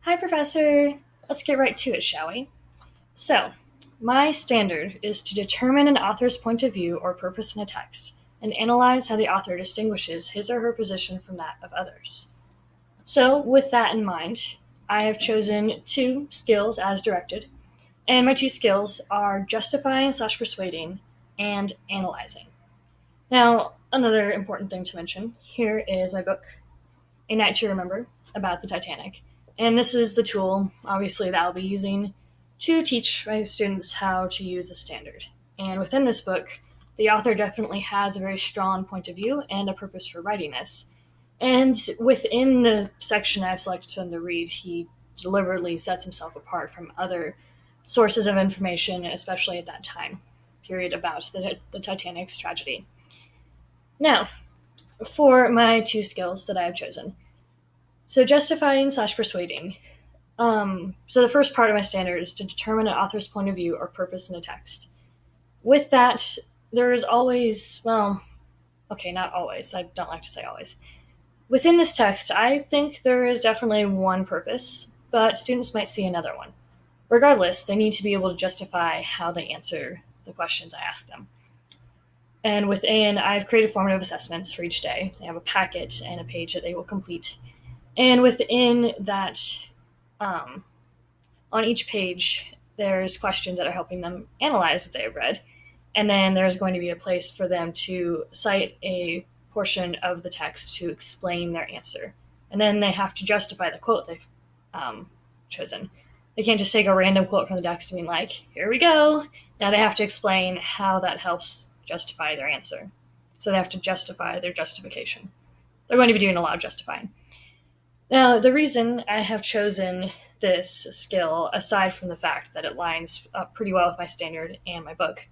Hi, Professor. Let's get right to it, shall we? So, my standard is to determine an author's point of view or purpose in a text and analyze how the author distinguishes his or her position from that of others. So, with that in mind, I have chosen two skills as directed, and my two skills are justifying/persuading and analyzing. Now, another important thing to mention here is my book, A Night to Remember, about the Titanic. And this is the tool, obviously, that I'll be using to teach my students how to use the standard. And within this book, the author definitely has a very strong point of view and a purpose for writing this. And within the section I've selected for them to read, he deliberately sets himself apart from other sources of information, especially at that time period about the Titanic's tragedy. Now, for my two skills that I have chosen, so justifying/persuading. So the first part of my standard is to determine an author's point of view or purpose in a text. With that, there is always, well, okay, not always. I don't like to say always. Within this text, I think there is definitely one purpose, but students might see another one. Regardless, they need to be able to justify how they answer the questions I ask them. And within, I've created formative assessments for each day. They have a packet and a page that they will complete. And within that, um, on each page, there's questions that are helping them analyze what they've read. And then there's going to be a place for them to cite a portion of the text to explain their answer. And then they have to justify the quote they've chosen. They can't just take a random quote from the text and be like, here we go. Now they have to explain how that helps justify their answer. So they have to justify their justification. They're going to be doing a lot of justifying. Now, the reason I have chosen this skill, aside from the fact that it lines up pretty well with my standard and my book,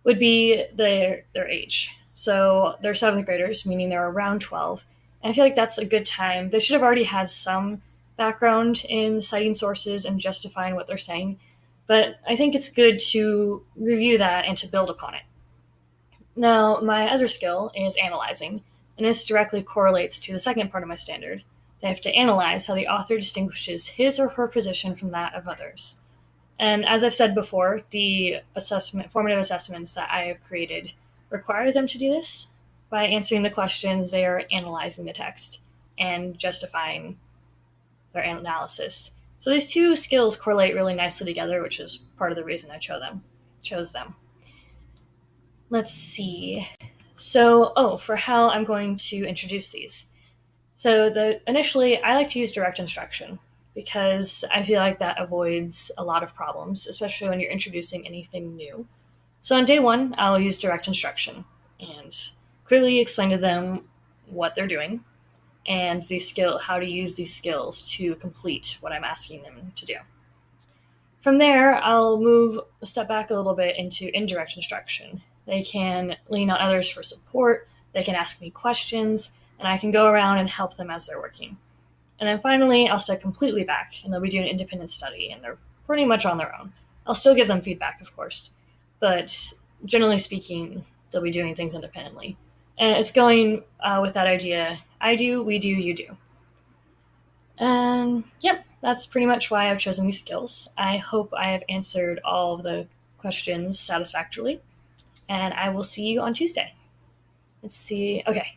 would be their age. So they're seventh graders, meaning they're around 12. And I feel like that's a good time. They should have already had some background in citing sources and justifying what they're saying. But I think it's good to review that and to build upon it. Now, my other skill is analyzing, and this directly correlates to the second part of my standard. They have to analyze how the author distinguishes his or her position from that of others. And as I've said before, the formative assessments that I have created require them to do this. By answering the questions, they are analyzing the text and justifying their analysis. So these two skills correlate really nicely together, which is part of the reason I chose them. Let's see. So, for how I'm going to introduce these. So initially, I like to use direct instruction because I feel like that avoids a lot of problems, especially when you're introducing anything new. So on day one, I'll use direct instruction and clearly explain to them what they're doing and how to use these skills to complete what I'm asking them to do. From there, I'll move a step back a little bit into indirect instruction. They can lean on others for support, they can ask me questions, and I can go around and help them as they're working. And then finally, I'll step completely back, and they'll be doing independent study, and they're pretty much on their own. I'll still give them feedback, of course, but generally speaking, they'll be doing things independently. And it's going with that idea, I do, we do, you do. And yep, that's pretty much why I've chosen these skills. I hope I have answered all of the questions satisfactorily, and I will see you on Tuesday. Let's see. Okay,